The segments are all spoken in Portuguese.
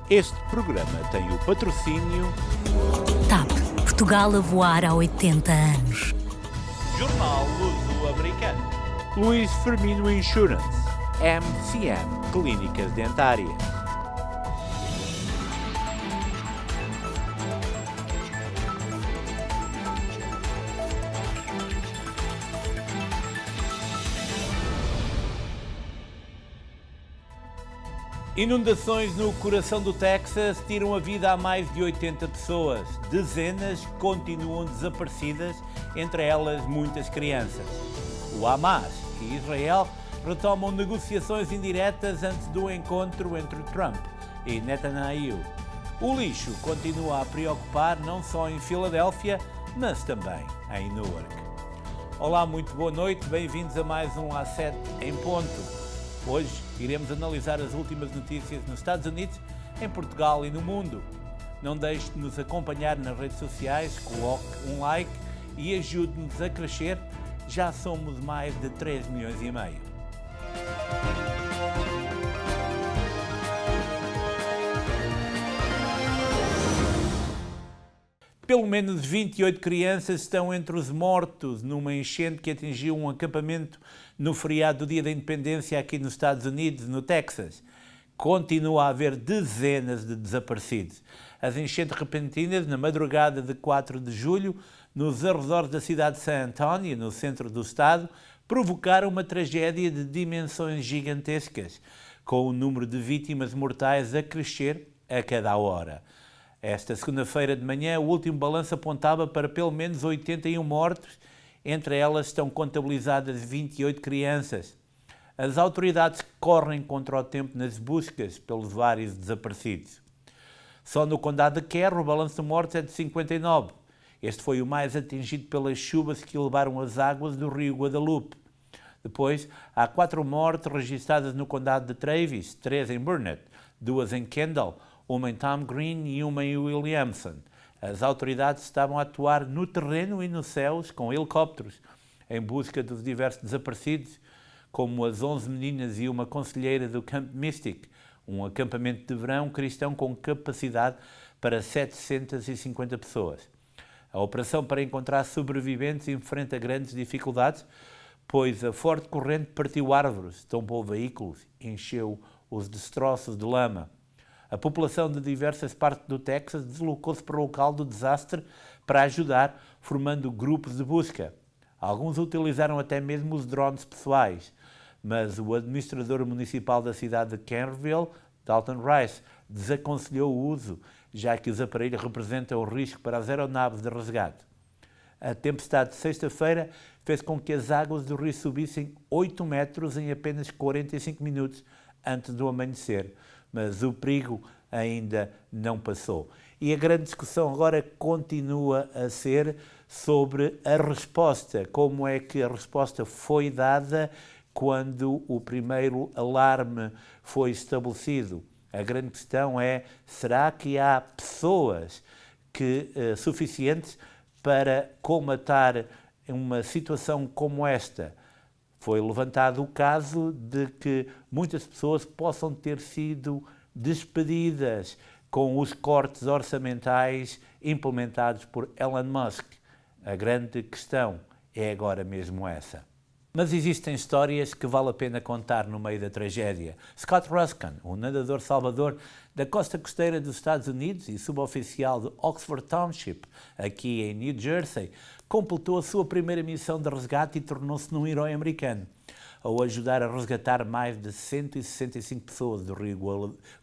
Este programa tem o patrocínio TAP, Portugal a voar há 80 anos. Jornal Luso-Americano, Luís Firmino Insurance, MCM Clínicas Dentárias. Inundações no coração do Texas tiram a vida a mais de 80 pessoas. Dezenas continuam desaparecidas, entre elas muitas crianças. O Hamas e Israel retomam negociações indiretas antes do encontro entre Trump e Netanyahu. O lixo continua a preocupar não só em Filadélfia, mas também em Newark. Olá, muito boa noite, bem-vindos a mais um A7 em ponto. Hoje iremos analisar as últimas notícias nos Estados Unidos, em Portugal e no mundo. Não deixe de nos acompanhar nas redes sociais, coloque um like e ajude-nos a crescer. Já somos mais de 3 milhões e meio. Pelo menos 28 crianças estão entre os mortos numa enchente que atingiu um acampamento no feriado do Dia da Independência aqui nos Estados Unidos, no Texas. Continua a haver dezenas de desaparecidos. As enchentes repentinas, na madrugada de 4 de julho, nos arredores da cidade de San Antonio, no centro do estado, provocaram uma tragédia de dimensões gigantescas, com o número de vítimas mortais a crescer a cada hora. Esta segunda-feira de manhã, o último balanço apontava para pelo menos 81 mortos, entre elas estão contabilizadas 28 crianças. As autoridades correm contra o tempo nas buscas pelos vários desaparecidos. Só no condado de Kerr, o balanço de mortes é de 59. Este foi o mais atingido pelas chuvas que levaram as águas do rio Guadalupe. Depois, há 4 mortes registradas no condado de Travis, 3 em Burnett, 2 em Kendall, uma em Tom Green e uma em Williamson. As autoridades estavam a atuar no terreno e nos céus com helicópteros, em busca dos diversos desaparecidos, como as 11 meninas e uma conselheira do Camp Mystic, um acampamento de verão cristão com capacidade para 750 pessoas. A operação para encontrar sobreviventes enfrenta grandes dificuldades, pois a forte corrente partiu árvores, tombou veículos, encheu os destroços de lama. A população de diversas partes do Texas deslocou-se para o local do desastre para ajudar, formando grupos de busca. Alguns utilizaram até mesmo os drones pessoais, mas o administrador municipal da cidade de Kernville, Dalton Rice, desaconselhou o uso, já que os aparelhos representam risco para as aeronaves de resgate. A tempestade de sexta-feira fez com que as águas do rio subissem 8 metros em apenas 45 minutos antes do amanhecer, mas o perigo ainda não passou. E a grande discussão agora continua a ser sobre a resposta, como é que a resposta foi dada quando o primeiro alarme foi estabelecido. A grande questão é, será que há pessoas suficientes para colmatar uma situação como esta? Foi levantado o caso de que muitas pessoas possam ter sido despedidas com os cortes orçamentais implementados por Elon Musk. A grande questão é agora mesmo essa. Mas existem histórias que vale a pena contar no meio da tragédia. Scott Ruskin, um nadador salvador da costa costeira dos Estados Unidos e suboficial de Oxford Township, aqui em New Jersey, completou a sua primeira missão de resgate e tornou-se num herói americano, ao ajudar a resgatar mais de 165 pessoas do rio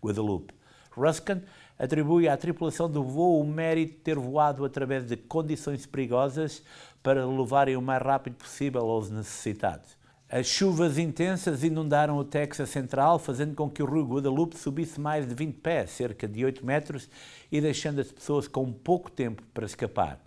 Guadalupe. Ruskin atribui à tripulação do voo o mérito de ter voado através de condições perigosas para levarem o mais rápido possível aos necessitados. As chuvas intensas inundaram o Texas central, fazendo com que o rio Guadalupe subisse mais de 20 pés, cerca de 8 metros, e deixando as pessoas com pouco tempo para escapar.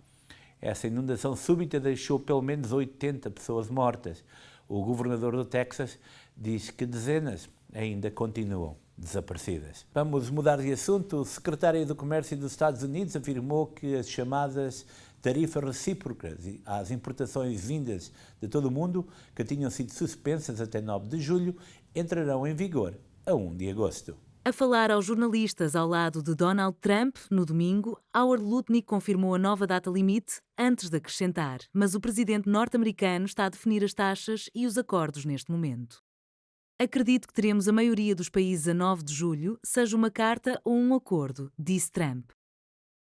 Essa inundação súbita deixou pelo menos 80 pessoas mortas. O governador do Texas diz que dezenas ainda continuam desaparecidas. Vamos mudar de assunto. O secretário do Comércio dos Estados Unidos afirmou que as chamadas tarifas recíprocas às importações vindas de todo o mundo, que tinham sido suspensas até 9 de julho, entrarão em vigor a 1 de agosto. A falar aos jornalistas ao lado de Donald Trump, no domingo, Howard Lutnick confirmou a nova data limite antes de acrescentar, mas o presidente norte-americano está a definir as taxas e os acordos neste momento. Acredito que teremos a maioria dos países a 9 de julho, seja uma carta ou um acordo, disse Trump.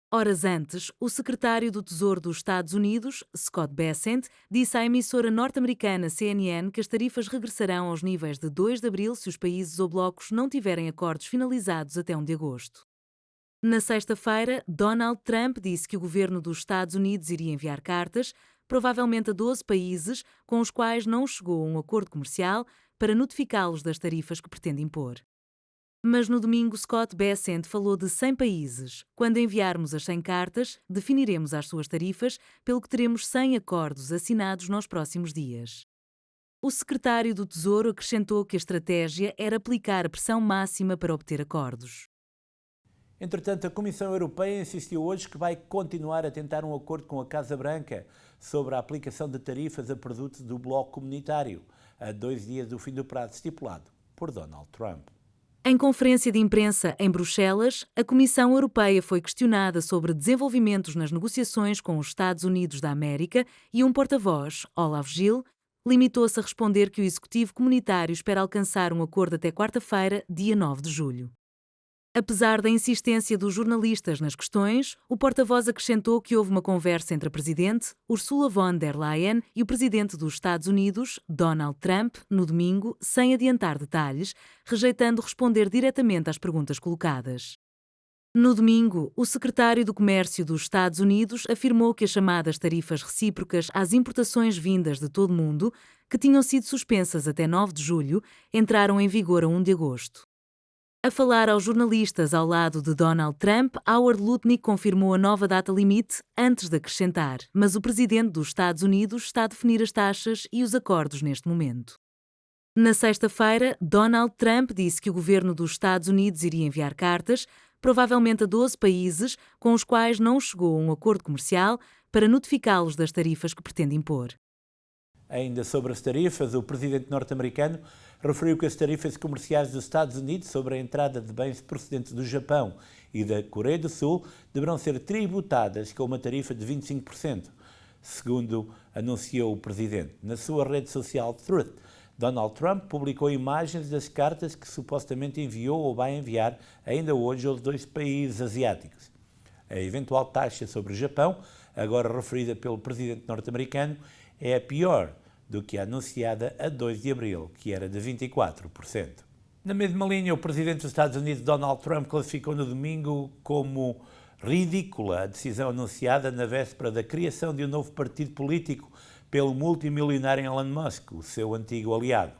Horas antes, o secretário do Tesouro dos Estados Unidos, Scott Bessent, disse à emissora norte-americana CNN que as tarifas regressarão aos níveis de 2 de abril se os países ou blocos não tiverem acordos finalizados até 1 de agosto. Na sexta-feira, Donald Trump disse que o governo dos Estados Unidos iria enviar cartas, provavelmente a 12 países com os quais não chegou a um acordo comercial, para notificá-los das tarifas que pretende impor. Mas no domingo, Scott Bessent falou de 100 países. Quando enviarmos as 100 cartas, definiremos as suas tarifas, pelo que teremos 100 acordos assinados nos próximos dias. O secretário do Tesouro acrescentou que a estratégia era aplicar a pressão máxima para obter acordos. Entretanto, a Comissão Europeia insistiu hoje que vai continuar a tentar um acordo com a Casa Branca sobre a aplicação de tarifas a produtos do bloco comunitário, a 2 dias do fim do prazo estipulado por Donald Trump. Em conferência de imprensa em Bruxelas, a Comissão Europeia foi questionada sobre desenvolvimentos nas negociações com os Estados Unidos da América e um porta-voz, Olaf Gil, limitou-se a responder que o Executivo Comunitário espera alcançar um acordo até quarta-feira, dia 9 de julho. Apesar da insistência dos jornalistas nas questões, o porta-voz acrescentou que houve uma conversa entre a Presidente, Ursula von der Leyen, e o Presidente dos Estados Unidos, Donald Trump, no domingo, sem adiantar detalhes, rejeitando responder diretamente às perguntas colocadas. No domingo, o secretário do Comércio dos Estados Unidos afirmou que as chamadas tarifas recíprocas às importações vindas de todo o mundo, que tinham sido suspensas até 9 de julho, entraram em vigor a 1 de agosto. A falar aos jornalistas ao lado de Donald Trump, Howard Lutnick confirmou a nova data limite antes de acrescentar, mas o presidente dos Estados Unidos está a definir as taxas e os acordos neste momento. Na sexta-feira, Donald Trump disse que o governo dos Estados Unidos iria enviar cartas, provavelmente a 12 países com os quais não chegou a um acordo comercial, para notificá-los das tarifas que pretende impor. Ainda sobre as tarifas, o presidente norte-americano referiu que as tarifas comerciais dos Estados Unidos sobre a entrada de bens procedentes do Japão e da Coreia do Sul deverão ser tributadas com uma tarifa de 25%, segundo anunciou o presidente. Na sua rede social Truth, Donald Trump publicou imagens das cartas que supostamente enviou ou vai enviar ainda hoje aos 2 países asiáticos. A eventual taxa sobre o Japão, agora referida pelo presidente norte-americano, é a pior do que a anunciada a 2 de abril, que era de 24%. Na mesma linha, o presidente dos Estados Unidos, Donald Trump, classificou no domingo como ridícula a decisão anunciada na véspera da criação de um novo partido político pelo multimilionário Elon Musk, o seu antigo aliado.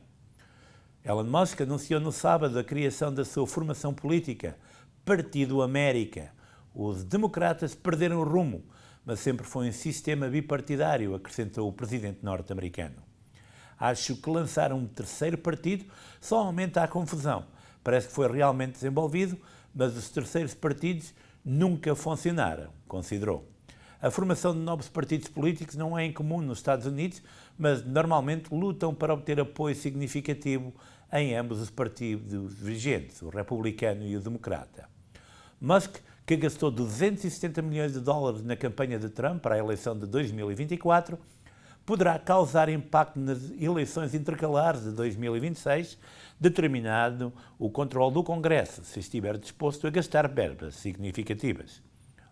Elon Musk anunciou no sábado a criação da sua formação política, Partido América. Os democratas perderam o rumo, mas sempre foi um sistema bipartidário, acrescentou o presidente norte-americano. Acho que lançar um terceiro partido só aumenta a confusão. Parece que foi realmente desenvolvido, mas os terceiros partidos nunca funcionaram, considerou. A formação de novos partidos políticos não é incomum nos Estados Unidos, mas normalmente lutam para obter apoio significativo em ambos os partidos vigentes, o republicano e o democrata. Musk, que gastou 270 milhões de dólares na campanha de Trump para a eleição de 2024, poderá causar impacto nas eleições intercalares de 2026, determinado o controle do Congresso, se estiver disposto a gastar verbas significativas.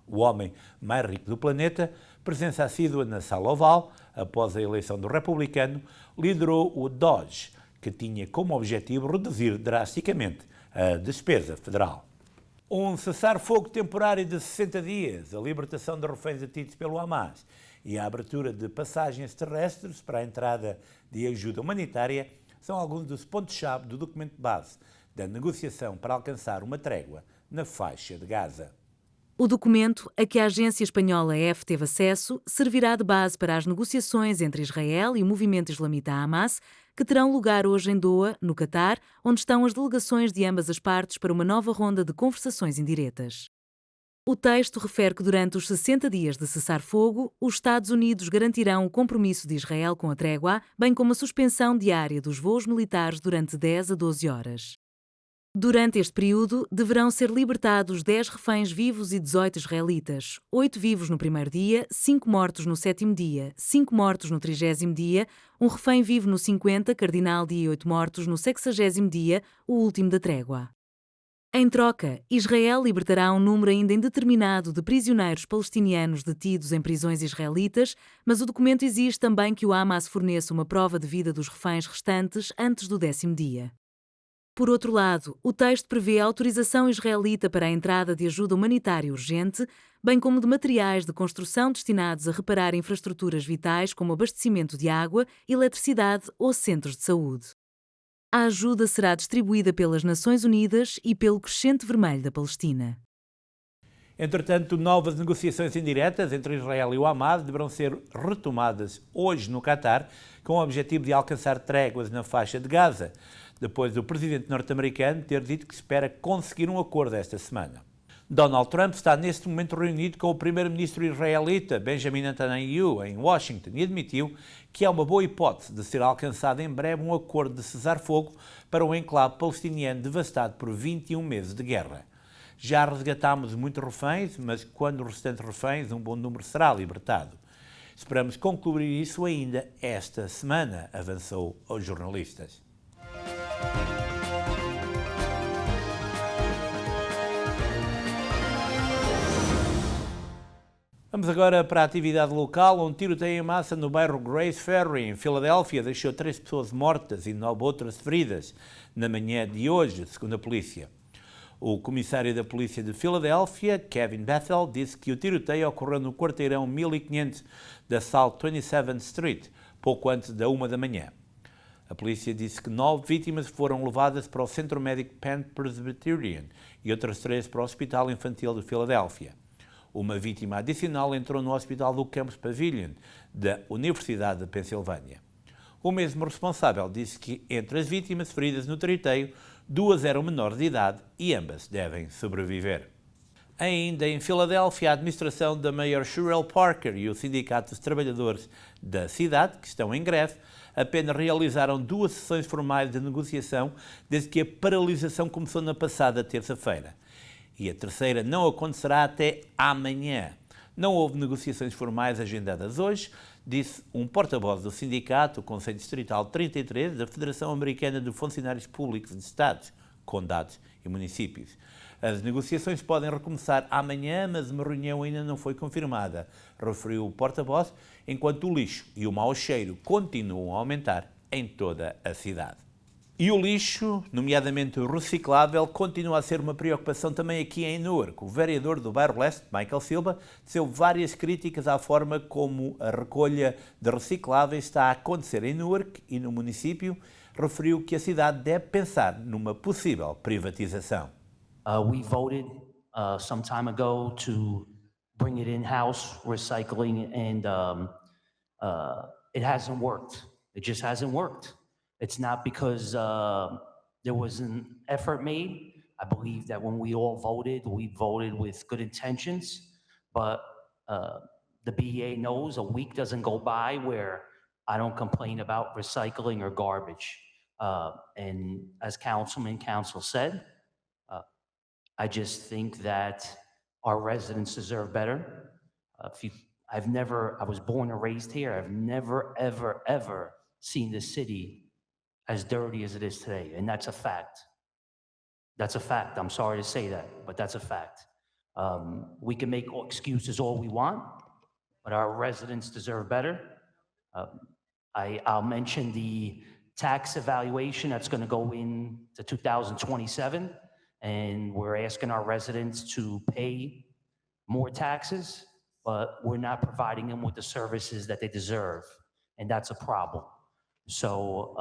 O homem mais rico do planeta, presença assídua na Sala Oval, após a eleição do republicano, liderou o DOGE, que tinha como objetivo reduzir drasticamente a despesa federal. Um cessar-fogo temporário de 60 dias, a libertação de reféns detidos pelo Hamas e a abertura de passagens terrestres para a entrada de ajuda humanitária são alguns dos pontos-chave do documento base da negociação para alcançar uma trégua na faixa de Gaza. O documento, a que a agência espanhola EF teve acesso, servirá de base para as negociações entre Israel e o movimento islamita Hamas, que terão lugar hoje em Doha, no Catar, onde estão as delegações de ambas as partes para uma nova ronda de conversações indiretas. O texto refere que durante os 60 dias de cessar-fogo, os Estados Unidos garantirão o compromisso de Israel com a trégua, bem como a suspensão diária dos voos militares durante 10 a 12 horas. Durante este período, deverão ser libertados 10 reféns vivos e 18 israelitas. 8 vivos no primeiro dia, 5 mortos no sétimo dia, 5 mortos no 30º dia, um refém vivo no 50, cardinal dia e 8 mortos no 60º dia, o último da trégua. Em troca, Israel libertará um número ainda indeterminado de prisioneiros palestinianos detidos em prisões israelitas, mas o documento exige também que o Hamas forneça uma prova de vida dos reféns restantes antes do 10º dia. Por outro lado, o texto prevê a autorização israelita para a entrada de ajuda humanitária urgente, bem como de materiais de construção destinados a reparar infraestruturas vitais como abastecimento de água, eletricidade ou centros de saúde. A ajuda será distribuída pelas Nações Unidas e pelo Crescente Vermelho da Palestina. Entretanto, novas negociações indiretas entre Israel e o Hamas deverão ser retomadas hoje no Catar, com o objetivo de alcançar tréguas na faixa de Gaza, depois do presidente norte-americano ter dito que espera conseguir um acordo esta semana. Donald Trump está neste momento reunido com o primeiro-ministro israelita Benjamin Netanyahu em Washington e admitiu que há uma boa hipótese de ser alcançado em breve um acordo de cessar-fogo para o enclave palestiniano devastado por 21 meses de guerra. Já resgatámos muitos reféns, mas quando os restantes reféns, um bom número será libertado. Esperamos concluir isso ainda esta semana, avançou aos jornalistas. Vamos agora para a atividade local. Um tiroteio em massa no bairro Grace Ferry, em Filadélfia, deixou 3 pessoas mortas e 9 outras feridas na manhã de hoje, segundo a polícia. O comissário da polícia de Filadélfia, Kevin Bethel, disse que o tiroteio ocorreu no quarteirão 1500 da South 27th Street, pouco antes da 1 da manhã. A polícia disse que 9 vítimas foram levadas para o Centro Médico Penn Presbyterian e outras 3 para o Hospital Infantil de Filadélfia. Uma vítima adicional entrou no Hospital do Campus Pavilion, da Universidade de Pensilvânia. O mesmo responsável disse que, entre as vítimas feridas no tiroteio, 2 eram menores de idade e ambas devem sobreviver. Ainda em Filadélfia, a administração da Mayor Cherelle Parker e o Sindicato dos Trabalhadores da cidade, que estão em greve, apenas realizaram 2 sessões formais de negociação desde que a paralisação começou na passada terça-feira. E a terceira não acontecerá até amanhã. Não houve negociações formais agendadas hoje, disse um porta-voz do sindicato, o Conselho Distrital 33, da Federação Americana de Funcionários Públicos de Estados, Condados e Municípios. As negociações podem recomeçar amanhã, mas uma reunião ainda não foi confirmada, referiu o porta-voz, enquanto o lixo e o mau cheiro continuam a aumentar em toda a cidade. E o lixo, nomeadamente o reciclável, continua a ser uma preocupação também aqui em Newark. O vereador do bairro Leste, Michael Silva, teceu várias críticas à forma como a recolha de recicláveis está a acontecer em Newark e no município. Referiu que a cidade deve pensar numa possível privatização. We voted some time ago to bring it in-house, recycling, and it hasn't worked. It just hasn't worked. It's not because there was an effort made. I believe that when we all voted, we voted with good intentions, but the BEA knows a week doesn't go by where I don't complain about recycling or garbage. And as Council said, I just think that our residents deserve better. I was born and raised here. I've never, ever seen the city as dirty as it is today, and that's a fact. That's a fact. I'm sorry to say that, but that's a fact. We can make excuses all we want, but our residents deserve better. I'll mention the tax evaluation that's going to go into 2027, and we're asking our residents to pay more taxes, but we're not providing them with the services that they deserve, and that's a problem. So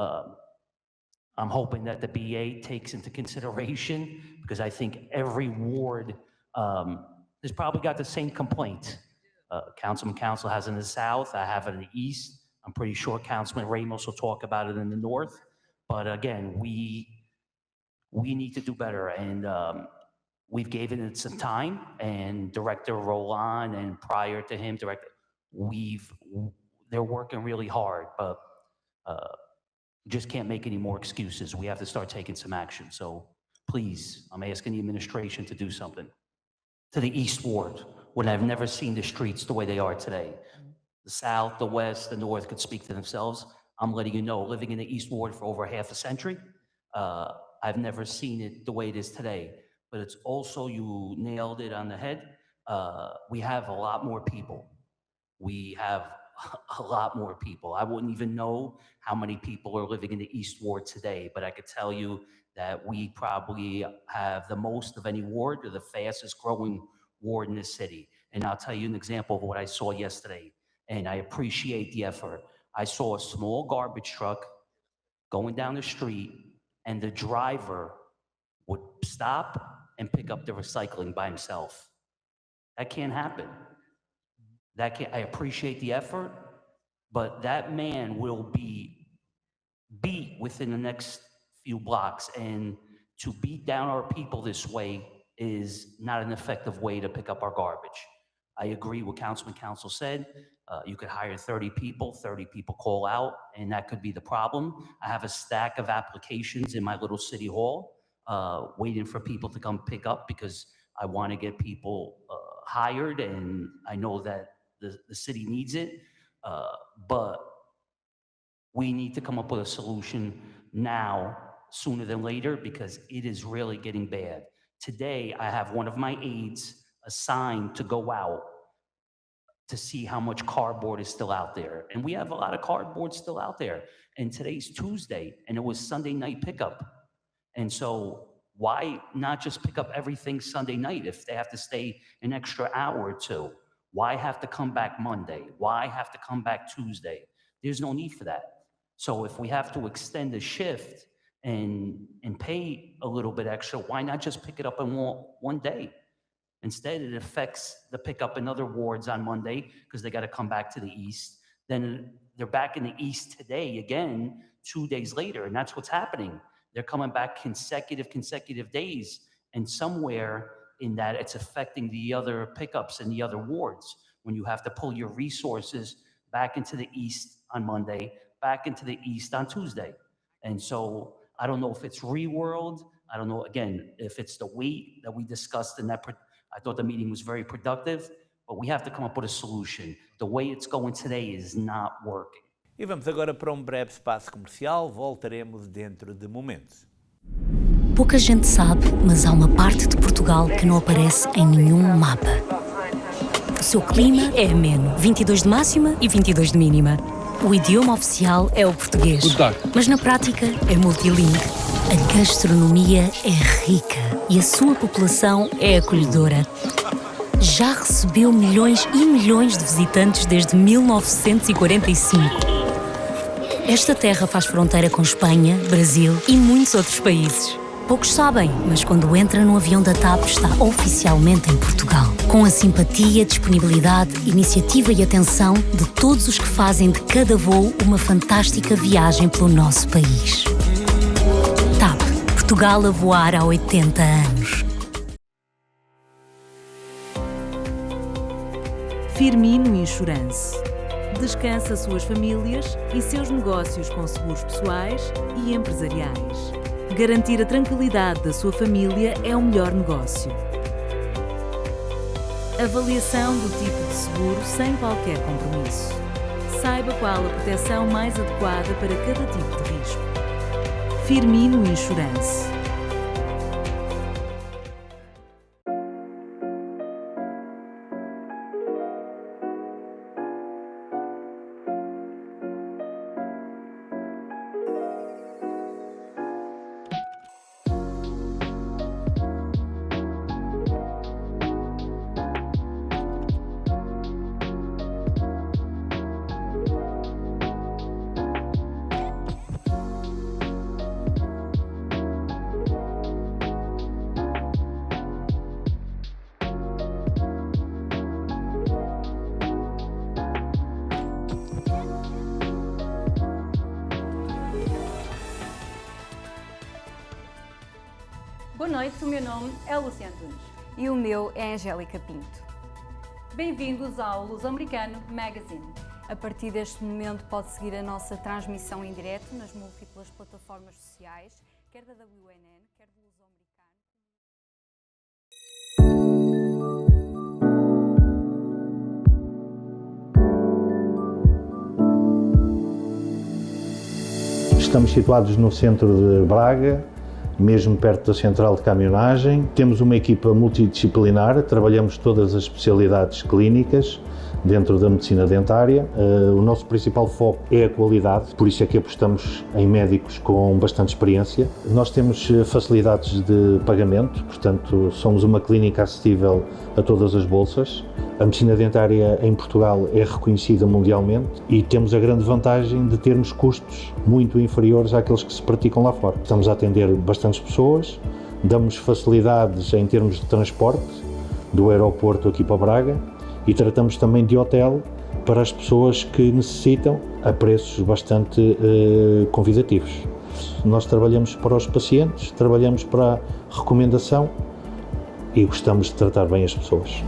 I'm hoping that the BA takes into consideration, because I think every ward has probably got the same complaint. Council has it in the south, I have it in the east. I'm pretty sure Councilman Ramos will talk about it in the north. But again, we need to do better, and we've given it some time. And Director Roland and prior to him, they're working really hard, but just can't make any more excuses. We have to start taking some action. So please, I'm asking the administration to do something. To the East Ward, when I've never seen the streets the way they are today. The South, the West, the North could speak to themselves. I'm letting you know, living in the East Ward for over half a century, I've never seen it the way it is today. But it's also, you nailed it on the head, we have a lot more people. We have a lot more people. I wouldn't even know how many people are living in the East Ward today, but I could tell you that we probably have the most of any ward, or the fastest growing ward in this city. And I'll tell you an example of what I saw yesterday, and I appreciate the effort. I saw a small garbage truck going down the street, and the driver would stop and pick up the recycling by himself. That can't happen. I appreciate the effort, but that man will be beat within the next few blocks. And to beat down our people this way is not an effective way to pick up our garbage. I agree with Councilman Council said. You could hire 30 people call out, and that could be the problem. I have a stack of applications in my little city hall waiting for people to come pick up, because I want to get people hired, and I know that the city needs it, but we need to come up with a solution now, sooner than later, because it is really getting bad. Today, I have one of my aides assigned to go out to see how much cardboard is still out there. And we have a lot of cardboard still out there. And today's Tuesday, and it was Sunday night pickup. And so why not just pick up everything Sunday night if they have to stay an extra hour or two? Why have to come back Monday? Why have to come back Tuesday? There's no need for that. So if we have to extend the shift and pay a little bit extra, why not just pick it up in one day? Instead, it affects the pickup in other wards on Monday, because they got to come back to the East. Then they're back in the East today again, 2 days later, and that's what's happening. They're coming back consecutive days, and somewhere in that it's affecting the other pickups in the other wards, when you have to pull your resources back into the East on Monday, back into the East on Tuesday. And so I don't know if it's reworld. I don't know, again, if it's the weight that we discussed in that. I thought the meeting was very productive, but we have to come up with a solution. The way it's going today is not working. E vamos agora para breve espaço comercial. Voltaremos dentro de momentos. Pouca gente sabe, mas há uma parte de Portugal que não aparece em nenhum mapa. O seu clima é ameno, 22 de máxima e 22 de mínima. O idioma oficial é o português, mas na prática é multilingue. A gastronomia é rica e a sua população é acolhedora. Já recebeu milhões e milhões de visitantes desde 1945. Esta terra faz fronteira com Espanha, Brasil e muitos outros países. Poucos sabem, mas quando entra no avião da TAP está oficialmente em Portugal. Com a simpatia, disponibilidade, iniciativa e atenção de todos os que fazem de cada voo uma fantástica viagem pelo nosso país. TAP, Portugal a voar há 80 anos. Firmino Insurance. Descansa suas famílias e seus negócios com seguros pessoais e empresariais. Garantir a tranquilidade da sua família é o melhor negócio. Avaliação do tipo de seguro sem qualquer compromisso. Saiba qual a proteção mais adequada para cada tipo de risco. Firmino Insurance. Boa noite, o meu nome é Lucia Antunes. E o meu é Angélica Pinto. Bem-vindos ao Luso-Americano Magazine. A partir deste momento pode seguir a nossa transmissão em direto nas múltiplas plataformas sociais, quer da WNN, quer do Luso-Americano. Estamos situados no centro de Braga, mesmo perto da central de caminhonagem. Temos uma equipa multidisciplinar, trabalhamos todas as especialidades clínicas dentro da medicina dentária. O nosso principal foco é a qualidade, por isso é que apostamos em médicos com bastante experiência. Nós temos facilidades de pagamento, portanto somos uma clínica acessível a todas as bolsas. A medicina dentária em Portugal é reconhecida mundialmente e temos a grande vantagem de termos custos muito inferiores àqueles que se praticam lá fora. Estamos a atender bastantes pessoas, damos facilidades em termos de transporte do aeroporto aqui para Braga e tratamos também de hotel para as pessoas que necessitam a preços bastante convidativos. Nós trabalhamos para os pacientes, trabalhamos para a recomendação e gostamos de tratar bem as pessoas.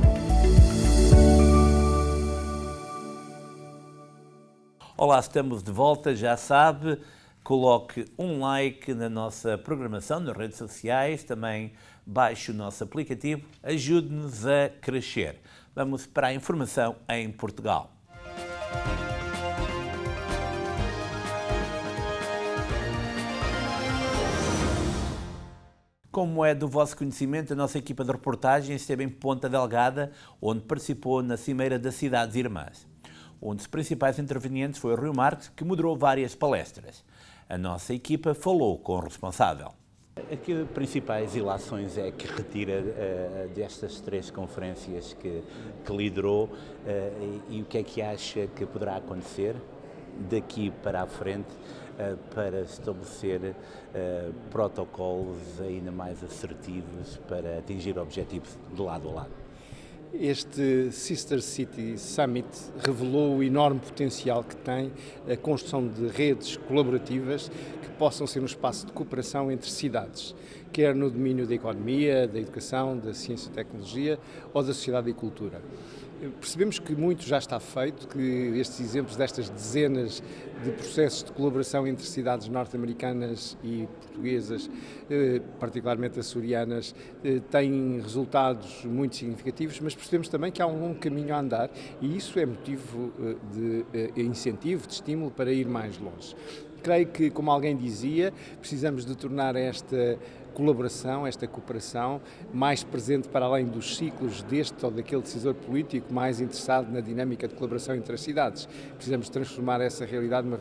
Olá, estamos de volta, já sabe, coloque um like na nossa programação nas redes sociais, também baixe o nosso aplicativo, ajude-nos a crescer. Vamos para a informação em Portugal. Como é do vosso conhecimento, a nossa equipa de reportagem esteve em Ponta Delgada, onde participou na Cimeira das Cidades Irmãs. Um dos principais intervenientes foi o Rui Marques, que moderou várias palestras. A nossa equipa falou com o responsável. Que principais ilações é que retira destas 3 conferências que liderou e o que é que acha que poderá acontecer daqui para a frente para estabelecer protocolos ainda mais assertivos para atingir objetivos de lado a lado? Este Sister City Summit revelou o enorme potencial que tem a construção de redes colaborativas que possam ser um espaço de cooperação entre cidades, quer no domínio da economia, da educação, da ciência e tecnologia ou da sociedade e cultura. Percebemos que muito já está feito, que estes exemplos destas dezenas de processos de colaboração entre cidades norte-americanas e portuguesas, particularmente açorianas, têm resultados muito significativos, mas percebemos também que há um longo caminho a andar e isso é motivo de incentivo, de estímulo para ir mais longe. Creio que, como alguém dizia, precisamos de tornar esta colaboração, esta cooperação, mais presente para além dos ciclos deste ou daquele decisor político mais interessado na dinâmica de colaboração entre as cidades. Precisamos transformar essa realidade numa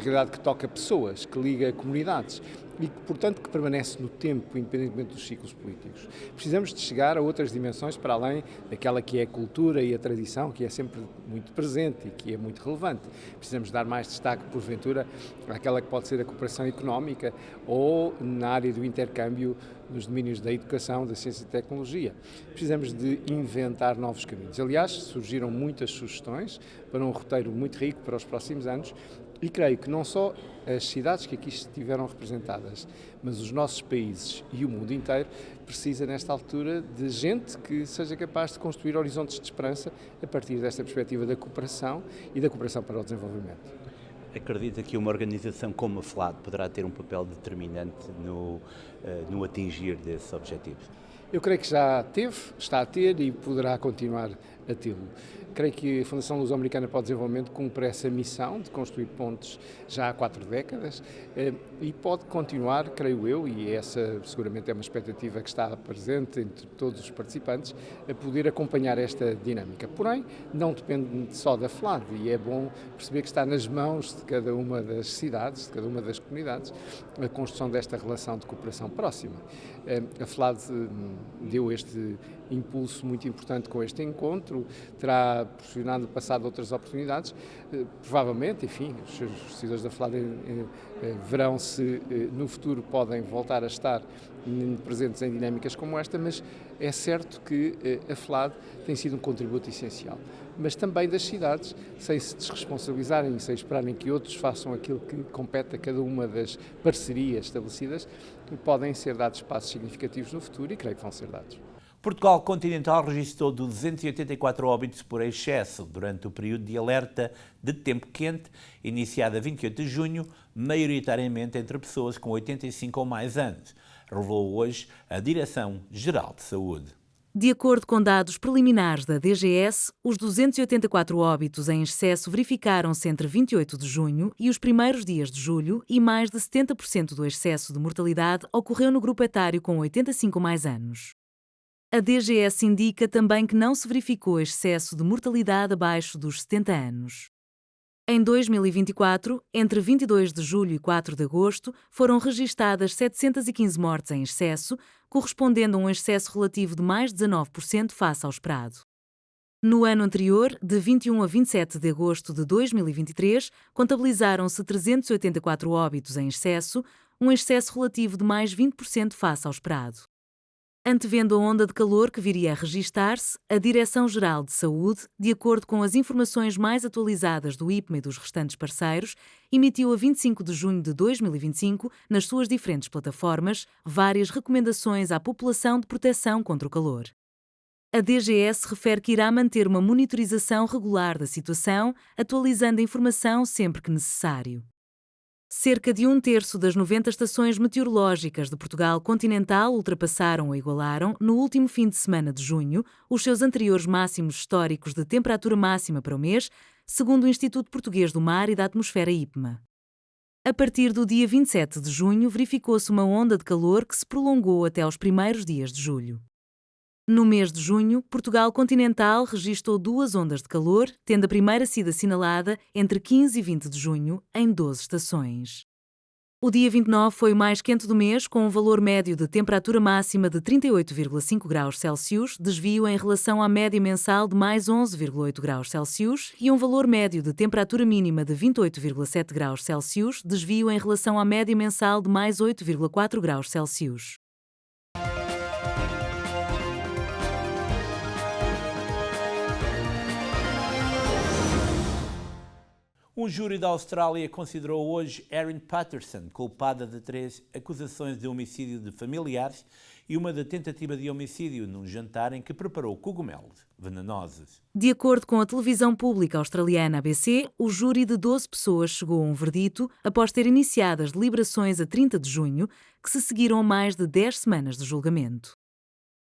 realidade que toca pessoas, que liga comunidades e que, portanto, que permanece no tempo, independentemente dos ciclos políticos. Precisamos de chegar a outras dimensões para além daquela que é a cultura e a tradição, que é sempre muito presente e que é muito relevante. Precisamos dar mais destaque, porventura, àquela que pode ser a cooperação económica ou na área do intercâmbio nos domínios da educação, da ciência e tecnologia. Precisamos de inventar novos caminhos. Aliás, surgiram muitas sugestões para um roteiro muito rico para os próximos anos e creio que não só as cidades que aqui estiveram representadas, mas os nossos países e o mundo inteiro precisa, nesta altura, de gente que seja capaz de construir horizontes de esperança a partir desta perspectiva da cooperação e da cooperação para o desenvolvimento. Acredita que uma organização como a FLAD poderá ter um papel determinante no atingir desses objetivos? Eu creio que já teve, está a ter e poderá continuar a tê-lo. Creio que a Fundação Luso-Americana para o Desenvolvimento cumpre essa missão de construir pontes já há 4 décadas e pode continuar, creio eu, e essa seguramente é uma expectativa que está presente entre todos os participantes, a poder acompanhar esta dinâmica. Porém, não depende só da FLAD e é bom perceber que está nas mãos de cada uma das cidades, de cada uma das comunidades, a construção desta relação de cooperação próxima. A FLAD deu este impulso muito importante com este encontro, terá proporcionado no passado outras oportunidades, provavelmente, enfim, os decisores da FLAD verão se no futuro podem voltar a estar presentes em dinâmicas como esta, mas é certo que a FLAD tem sido um contributo essencial. Mas também das cidades, sem se desresponsabilizarem e sem esperarem que outros façam aquilo que compete a cada uma das parcerias estabelecidas, podem ser dados passos significativos no futuro e creio que vão ser dados. Portugal continental registrou 284 óbitos por excesso durante o período de alerta de tempo quente, iniciado a 28 de junho, maioritariamente entre pessoas com 85 ou mais anos, revelou hoje a Direção-Geral de Saúde. De acordo com dados preliminares da DGS, os 284 óbitos em excesso verificaram-se entre 28 de junho e os primeiros dias de julho e mais de 70% do excesso de mortalidade ocorreu no grupo etário com 85 mais anos. A DGS indica também que não se verificou excesso de mortalidade abaixo dos 70 anos. Em 2024, entre 22 de julho e 4 de agosto, foram registadas 715 mortes em excesso, correspondendo a um excesso relativo de mais de 19% face ao esperado. No ano anterior, de 21 a 27 de agosto de 2023, contabilizaram-se 384 óbitos em excesso, um excesso relativo de mais 20% face ao esperado. Antevendo a onda de calor que viria a registar-se, a Direção-Geral de Saúde, de acordo com as informações mais atualizadas do IPMA e dos restantes parceiros, emitiu a 25 de junho de 2025, nas suas diferentes plataformas, várias recomendações à população de proteção contra o calor. A DGS refere que irá manter uma monitorização regular da situação, atualizando a informação sempre que necessário. Cerca de 1/3 das 90 estações meteorológicas de Portugal continental ultrapassaram ou igualaram, no último fim de semana de junho, os seus anteriores máximos históricos de temperatura máxima para o mês, segundo o Instituto Português do Mar e da Atmosfera IPMA. A partir do dia 27 de junho, verificou-se uma onda de calor que se prolongou até aos primeiros dias de julho. No mês de junho, Portugal continental registrou 2 ondas de calor, tendo a primeira sido assinalada entre 15 e 20 de junho, em 12 estações. O dia 29 foi o mais quente do mês, com um valor médio de temperatura máxima de 38,5 graus Celsius, desvio em relação à média mensal de mais 11,8 graus Celsius, e um valor médio de temperatura mínima de 28,7 graus Celsius, desvio em relação à média mensal de mais 8,4 graus Celsius. Um júri da Austrália considerou hoje Erin Patterson culpada de 3 acusações de homicídio de familiares e uma de tentativa de homicídio num jantar em que preparou cogumelos venenosos. De acordo com a televisão pública australiana ABC, o júri de 12 pessoas chegou a um verdito após ter iniciado as deliberações a 30 de junho, que se seguiram a mais de 10 semanas de julgamento.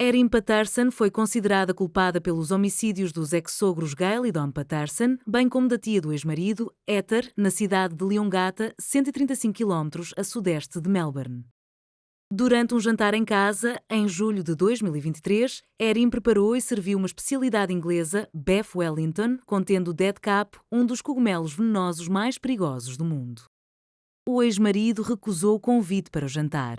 Erin Patterson foi considerada culpada pelos homicídios dos ex-sogros Gail e Don Patterson, bem como da tia do ex-marido, Heather, na cidade de Leongatha, 135 km a sudeste de Melbourne. Durante um jantar em casa, em julho de 2023, Erin preparou e serviu uma especialidade inglesa, Beef Wellington, contendo Dead Cap, um dos cogumelos venenosos mais perigosos do mundo. O ex-marido recusou o convite para o jantar.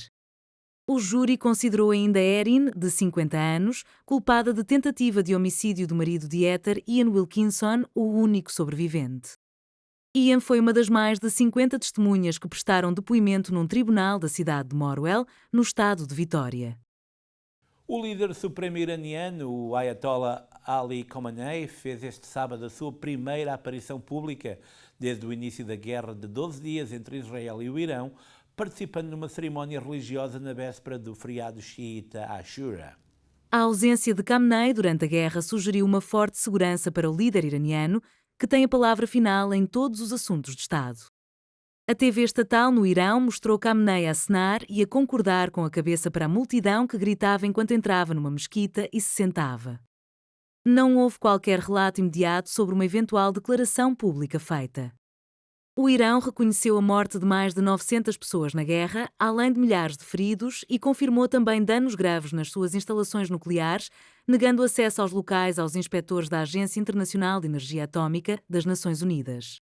O júri considerou ainda Erin, de 50 anos, culpada de tentativa de homicídio do marido de Heather, Ian Wilkinson, o único sobrevivente. Ian foi uma das mais de 50 testemunhas que prestaram depoimento num tribunal da cidade de Morwell, no estado de Vitória. O líder supremo iraniano, o Ayatollah Ali Khamenei, fez este sábado a sua primeira aparição pública desde o início da guerra de 12 dias entre Israel e o Irão, participando numa cerimónia religiosa na véspera do feriado xiita Ashura. A ausência de Khamenei durante a guerra sugeriu uma forte segurança para o líder iraniano, que tem a palavra final em todos os assuntos de Estado. A TV estatal no Irão mostrou Khamenei a acenar e a concordar com a cabeça para a multidão que gritava enquanto entrava numa mesquita e se sentava. Não houve qualquer relato imediato sobre uma eventual declaração pública feita. O Irão reconheceu a morte de mais de 900 pessoas na guerra, além de milhares de feridos, e confirmou também danos graves nas suas instalações nucleares, negando acesso aos locais aos inspectores da Agência Internacional de Energia Atómica das Nações Unidas.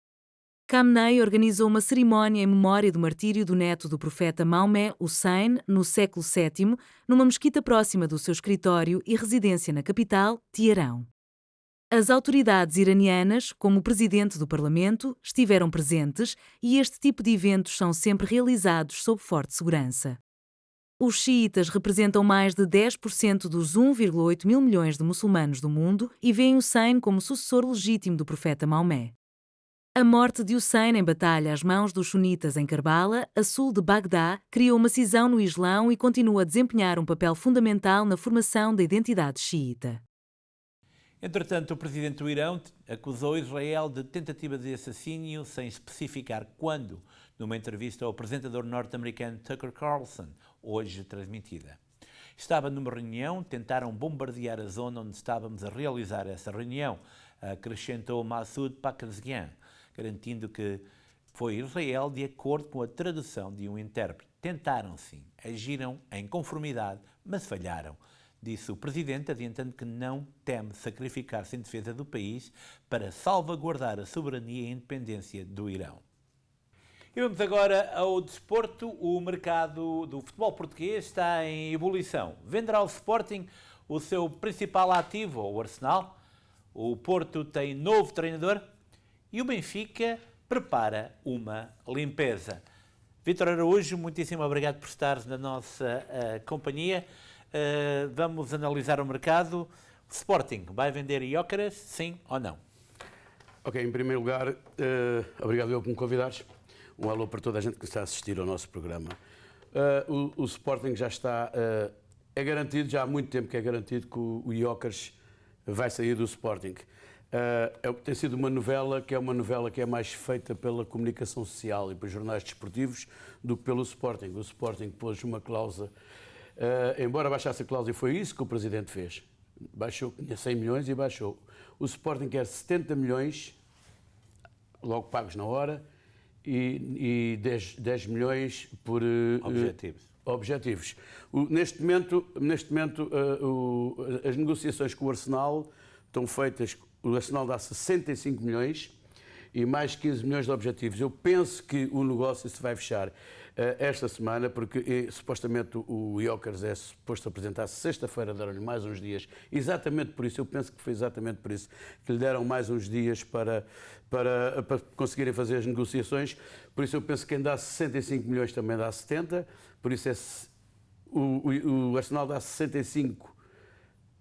Khamenei organizou uma cerimónia em memória do martírio do neto do profeta Maomé Hussein, no século VII, numa mesquita próxima do seu escritório e residência na capital, Teherão. As autoridades iranianas, como o presidente do Parlamento, estiveram presentes e este tipo de eventos são sempre realizados sob forte segurança. Os xiitas representam mais de 10% dos 1,8 mil milhões de muçulmanos do mundo e veem Hussein como sucessor legítimo do profeta Maomé. A morte de Hussein em batalha às mãos dos sunitas em Karbala, a sul de Bagdá, criou uma cisão no Islão e continua a desempenhar um papel fundamental na formação da identidade xiita. Entretanto, o presidente do Irão acusou Israel de tentativa de assassínio sem especificar quando, numa entrevista ao apresentador norte-americano Tucker Carlson, hoje transmitida. Estava numa reunião, tentaram bombardear a zona onde estávamos a realizar essa reunião, acrescentou Massoud Pezeshkian, garantindo que foi Israel de acordo com a tradução de um intérprete. Tentaram sim, agiram em conformidade, mas falharam, disse o presidente, adiantando que não teme sacrificar-se em defesa do país para salvaguardar a soberania e a independência do Irão. E vamos agora ao desporto. O mercado do futebol português está em ebulição. Venderá o Sporting o seu principal ativo, o Arsenal. O Porto tem novo treinador e o Benfica prepara uma limpeza. Vítor Araújo, muitíssimo obrigado por estares na nossa companhia. Vamos analisar o mercado. O Sporting vai vender Gyökeres, sim ou não? Ok, em primeiro lugar, obrigado por me convidares. Um alô para toda a gente que está a assistir ao nosso programa. O Sporting já está, é garantido, já há muito tempo que é garantido que o Gyökeres vai sair do Sporting. Tem sido uma novela que é mais feita pela comunicação social e pelos jornais desportivos do que pelo Sporting. O Sporting pôs uma cláusula, embora baixasse a cláusula, e foi isso que o Presidente fez. Baixou, tinha 100 milhões e baixou. O Sporting quer 70 milhões, logo pagos na hora, e 10 milhões por objetivos. Neste momento, as negociações com o Arsenal estão feitas. O Arsenal dá 65 milhões e mais 15 milhões de objetivos. Eu penso que o negócio se vai fechar esta semana, porque supostamente o Gyökeres é suposto apresentar-se sexta-feira, deram-lhe mais uns dias. Exatamente por isso, eu penso que foi exatamente por isso que lhe deram mais uns dias para conseguirem fazer as negociações. Por isso eu penso que quem dá 65 milhões também dá 70, por isso o Arsenal dá 65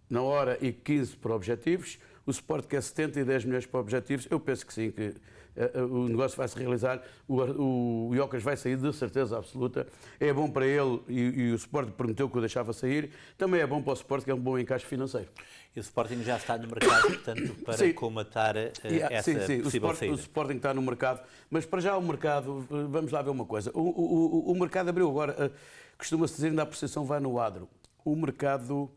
na hora e 15 por objetivos. O Sport quer 70 e 10 milhões para objetivos. Eu penso que sim, que o negócio vai se realizar. O Gyökeres vai sair de certeza absoluta. É bom para ele e o Sport prometeu que o deixava sair. Também é bom para o Sport, que é um bom encaixe financeiro. E o Sporting já está no mercado, portanto, para comatar essa possível saída. O Sporting está no mercado, mas para já o mercado, vamos lá ver uma coisa. O mercado abriu agora, costuma-se dizer, ainda a percepção vai no adro. O mercado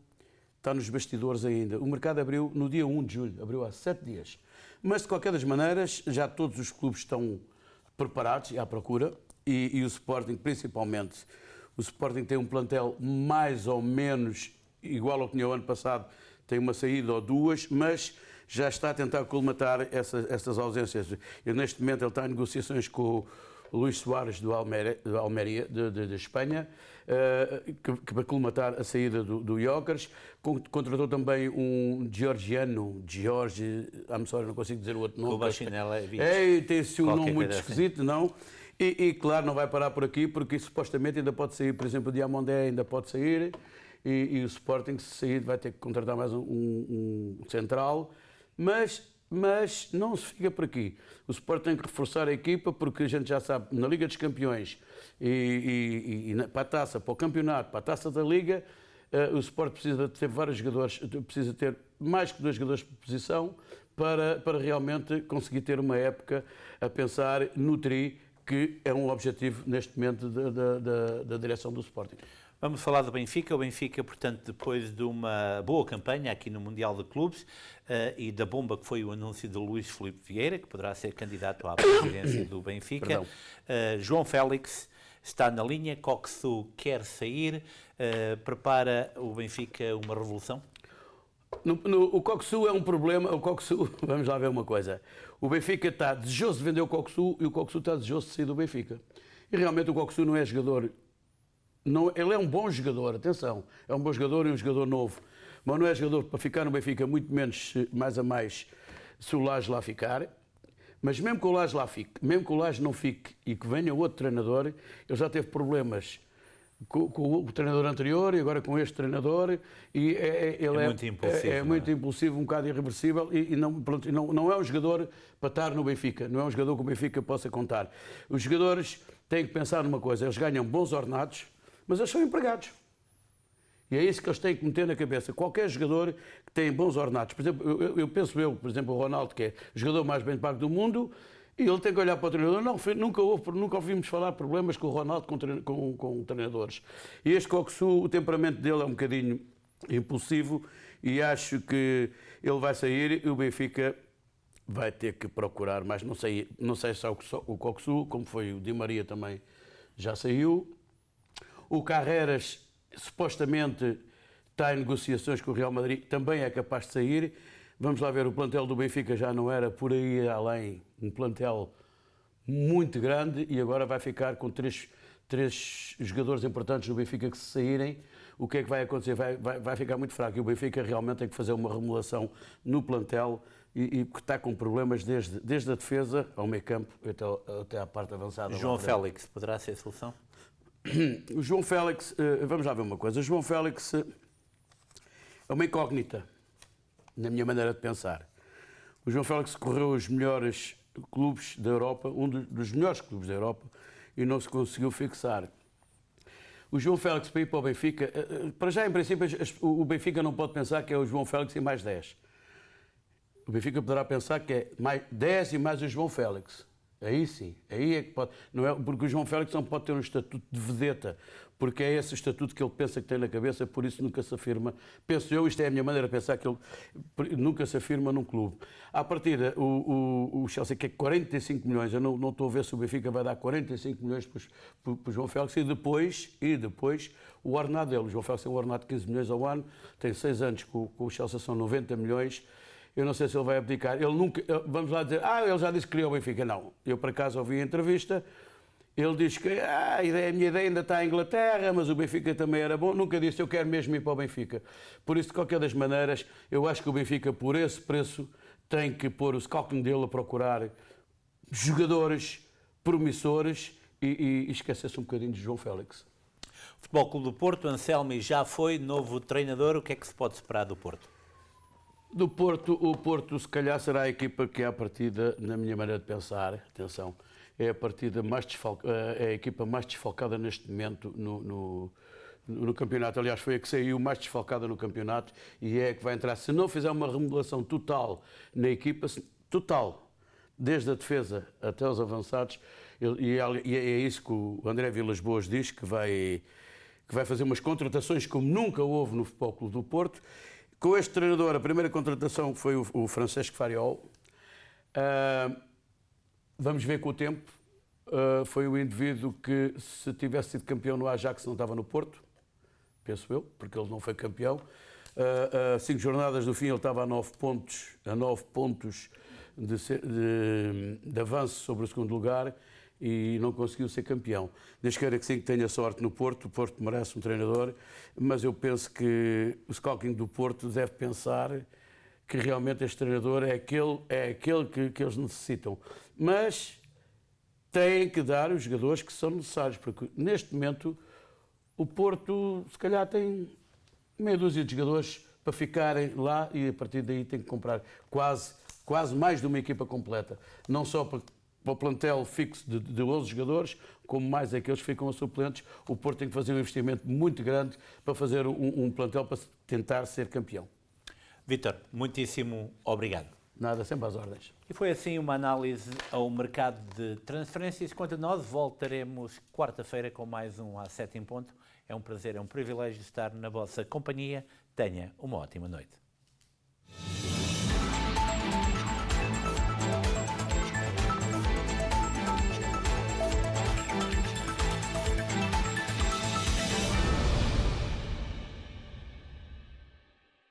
está nos bastidores ainda. O mercado abriu no dia 1 de julho, abriu há 7 dias. Mas, de qualquer das maneiras, já todos os clubes estão preparados e à procura, e o Sporting, principalmente. O Sporting tem um plantel mais ou menos igual ao que tinha o ano passado, tem uma saída ou duas, mas já está a tentar colmatar essas ausências. Neste momento, ele está em negociações com o Luís Soares do Almeria, de Espanha, que vai colmatar a saída do Gyökeres. Contratou também um georgiano, não consigo dizer o outro nome. Tem-se um nome muito esquisito, não? E claro, não vai parar por aqui, porque supostamente ainda pode sair, por exemplo, o Diamandé ainda pode sair, e o Sporting, se sair, vai ter que contratar mais um central, mas não se fica por aqui. O Sport tem que reforçar a equipa, porque a gente já sabe, na Liga dos Campeões e para a taça, para o campeonato, para a taça da Liga, o Sport precisa ter vários jogadores, precisa ter mais que 2 jogadores por posição para realmente conseguir ter uma época a pensar no tri, que é um objetivo neste momento da direção do Sporting. Vamos falar do Benfica. O Benfica, portanto, depois de uma boa campanha aqui no Mundial de Clubes e da bomba que foi o anúncio de Luís Filipe Vieira, que poderá ser candidato à presidência do Benfica, João Félix está na linha, Coxu quer sair, prepara o Benfica uma revolução? O Coxu é um problema. O Coxu, vamos lá ver uma coisa. O Benfica está desejoso de vender o Coxu e o Coxu está desejoso de sair do Benfica. E realmente o Coxu não é jogador. Não, ele é um bom jogador, atenção, é um bom jogador e um jogador novo, mas não é jogador para ficar no Benfica, muito menos mais a mais se o Lage lá ficar. Mas mesmo que o Lage lá fique, mesmo que o Lage não fique e que venha outro treinador, ele já teve problemas com o treinador anterior e agora com este treinador, e ele é muito impulsivo, muito impulsivo, um bocado irreversível, e não é um jogador para estar no Benfica, não é um jogador que o Benfica possa contar. Os jogadores têm que pensar numa coisa: eles ganham bons ordenados, mas eles são empregados. E é isso que eles têm que meter na cabeça. Qualquer jogador que tem bons ordenados, por exemplo, eu penso, por exemplo, o Ronaldo, que é o jogador mais bem pago do mundo, E ele tem que olhar para o treinador. Não, nunca ouvimos falar de problemas com o Ronaldo, com treinadores. E este Coxu, o temperamento dele é um bocadinho impulsivo e acho que ele vai sair e o Benfica vai ter que procurar mais. Não sei só o Coxu, como foi o Di Maria também já saiu. O Carreras, supostamente, está em negociações com o Real Madrid, também é capaz de sair. Vamos lá ver, o plantel do Benfica já não era por aí além, um plantel muito grande e agora vai ficar com três jogadores importantes do Benfica que se saírem. O que é que vai acontecer? Vai ficar muito fraco e o Benfica realmente tem que fazer uma remodelação no plantel e que está com problemas desde a defesa ao meio campo até à parte avançada. João Félix poderá ser a solução? O João Félix, vamos lá ver uma coisa, o João Félix é uma incógnita, na minha maneira de pensar. O João Félix correu os melhores clubes da Europa, um dos melhores clubes da Europa, e não se conseguiu fixar. O João Félix para ir para o Benfica, para já em princípio o Benfica não pode pensar que é o João Félix e mais 10. O Benfica poderá pensar que é mais 10 e mais o João Félix. Aí sim, aí é que pode. Não é, porque o João Félix não pode ter um estatuto de vedeta, porque é esse estatuto que ele pensa que tem na cabeça, por isso nunca se afirma. Penso eu, isto é a minha maneira de pensar, que ele nunca se afirma num clube. À partida, o Chelsea quer 45 milhões, eu não estou a ver se o Benfica vai dar 45 milhões para o João Félix e depois o ordenado dele. O João Félix tem um ordenado de 15 milhões ao ano, tem 6 anos com o Chelsea, são 90 milhões. Eu não sei se ele vai abdicar. Ele nunca, vamos lá dizer, ele já disse que queria o Benfica. Não, eu por acaso ouvi a entrevista, ele diz que a minha ideia ainda está em Inglaterra, mas o Benfica também era bom. Nunca disse, eu quero mesmo ir para o Benfica. Por isso, de qualquer das maneiras, eu acho que o Benfica, por esse preço, tem que pôr o scouting dele a procurar jogadores promissores e esquecer-se um bocadinho de João Félix. Futebol Clube do Porto, Anselmi já foi novo treinador, o que é que se pode esperar do Porto? Do Porto, o Porto se calhar será a equipa que é a partida, na minha maneira de pensar, atenção, é a equipa mais desfalcada neste momento no campeonato. Aliás, foi a que saiu mais desfalcada no campeonato e é a que vai entrar. Se não fizer uma remodelação total na equipa, total, desde a defesa até os avançados, e é isso que o André Vilas Boas diz, que vai fazer umas contratações como nunca houve no Futebol Clube do Porto. Com este treinador, a primeira contratação foi o Francesco Fariol. Vamos ver com o tempo. Foi o indivíduo que, se tivesse sido campeão no Ajax, não estava no Porto, penso eu, porque ele não foi campeão. 5 jornadas do fim, ele estava a 9 pontos de avanço sobre o segundo lugar e não conseguiu ser campeão. Deus queira que sim, que tenha sorte no Porto. O Porto merece um treinador, mas eu penso que o scouting do Porto deve pensar que realmente este treinador é aquele que eles necessitam. Mas têm que dar os jogadores que são necessários, porque neste momento o Porto se calhar tem meia dúzia de jogadores para ficarem lá e a partir daí tem que comprar quase mais de uma equipa completa. Não só para o plantel fixo de 11 jogadores, como mais aqueles que ficam a suplentes. O Porto tem que fazer um investimento muito grande para fazer um plantel para tentar ser campeão. Vítor, muitíssimo obrigado. Nada, sempre às ordens. E foi assim uma análise ao mercado de transferências. Quanto a nós, voltaremos quarta-feira com mais um A7 em ponto. É um prazer, é um privilégio estar na vossa companhia. Tenha uma ótima noite.